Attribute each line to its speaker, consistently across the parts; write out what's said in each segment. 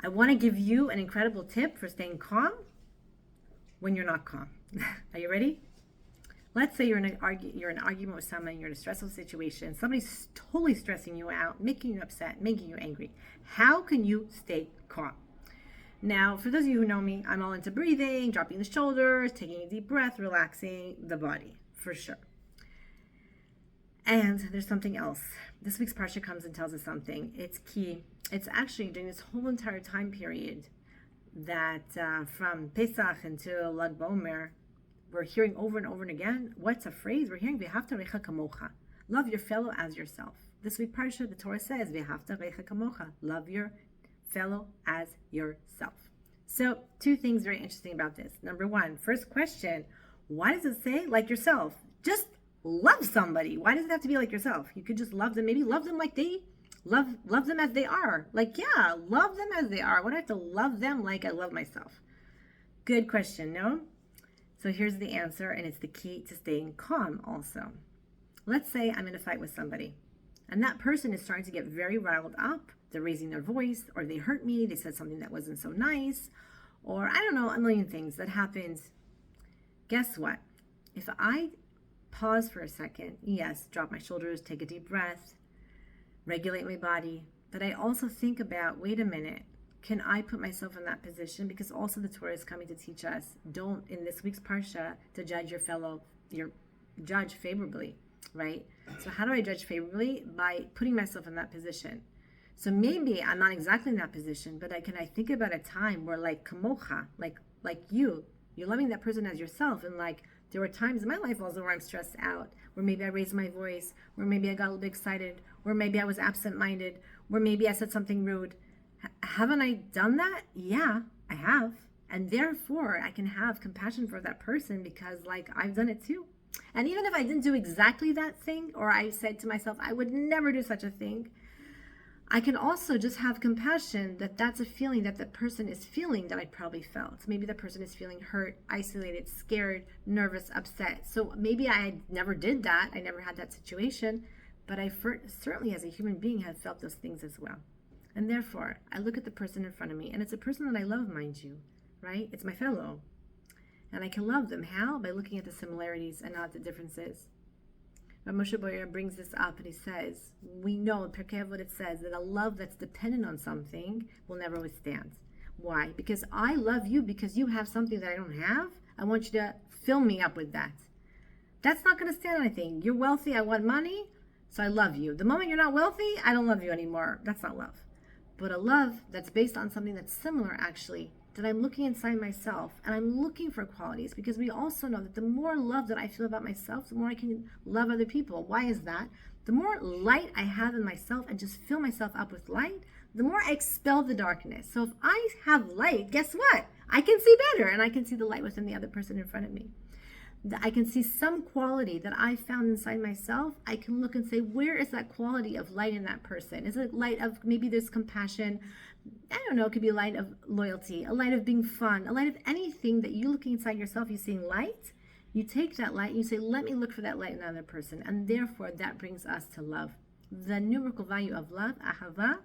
Speaker 1: I want to give you an incredible tip for staying calm when you're not calm. Are you ready? Let's say you're in an argument with someone, you're in a stressful situation, somebody's totally stressing you out, making you upset, making you angry. How can you stay calm? Now, for those of you who know me, I'm all into breathing, dropping the shoulders, taking a deep breath, relaxing the body, for sure. And there's something else. This week's Parshat comes and tells us something. It's key. It's actually during this whole entire time period that from Pesach until Lag BaOmer, we're hearing over and over and again. What's a phrase? We're hearing V'ahavta recha kamocha. Love your fellow as yourself. This week Parsha, the Torah says V'ahavta recha kamocha. Love your fellow as yourself. So, two things very interesting about this. Number one, first question, why does it say like yourself? Just love somebody. Why does it have to be like yourself? You could just love them. Maybe love them like they love them as they are. Like, yeah, love them as they are. Why do I have to love them like I love myself? Good question, no? So here's the answer, and it's the key to staying calm also. Let's say I'm in a fight with somebody, and that person is starting to get very riled up. They're raising their voice, or they hurt me, they said something that wasn't so nice, or I don't know, a million things that happens. Guess what? If I pause for a second, yes, drop my shoulders, take a deep breath, regulate my body, but I also think about, wait a minute, can I put myself in that position? Because also the Torah is coming to teach us, don't, in this week's Parsha, to judge your judge favorably, right? So how do I judge favorably? By putting myself in that position. So maybe I'm not exactly in that position, but I think about a time where like kamocha, like you're loving that person as yourself, and like there were times in my life also where I'm stressed out, where maybe I raised my voice, where maybe I got a little bit excited, where maybe I was absent-minded, where maybe I said something rude. Haven't I done that? Yeah, I have. And therefore, I can have compassion for that person because, like, I've done it too. And even if I didn't do exactly that thing, or I said to myself, I would never do such a thing, I can also just have compassion that that's a feeling that the person is feeling that I probably felt. Maybe the person is feeling hurt, isolated, scared, nervous, upset. So maybe I never did that. I never had that situation. But I certainly, as a human being, have felt those things as well. And therefore, I look at the person in front of me, and it's a person that I love, mind you, right? It's my fellow. And I can love them. How? By looking at the similarities and not the differences. But Moshe Boyer brings this up, and he says, we know in Pirkei Avot it says that a love that's dependent on something will never withstand. Why? Because I love you because you have something that I don't have. I want you to fill me up with that. That's not going to stand anything. You're wealthy, I want money, so I love you. The moment you're not wealthy, I don't love you anymore. That's not love. But a love that's based on something that's similar, actually, that I'm looking inside myself and I'm looking for qualities, because we also know that the more love that I feel about myself, the more I can love other people. Why is that? The more light I have in myself and just fill myself up with light, the more I expel the darkness. So if I have light, guess what? I can see better, and I can see the light within the other person in front of me. I can see some quality that I found inside myself. I can look and say, where is that quality of light in that person? Is it light of, maybe there's compassion? I don't know, it could be a light of loyalty, a light of being fun, a light of anything that you're looking inside yourself, you're seeing light. You take that light and you say, let me look for that light in another person. And therefore, that brings us to love. The numerical value of love, ahava,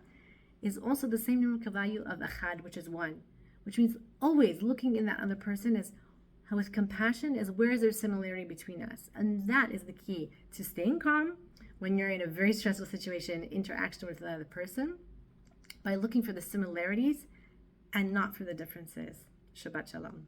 Speaker 1: is also the same numerical value of echad, which is one. Which means always looking in that other person is with compassion, is where is there similarity between us? And that is the key to staying calm when you're in a very stressful situation, interaction with another person, by looking for the similarities and not for the differences. Shabbat Shalom.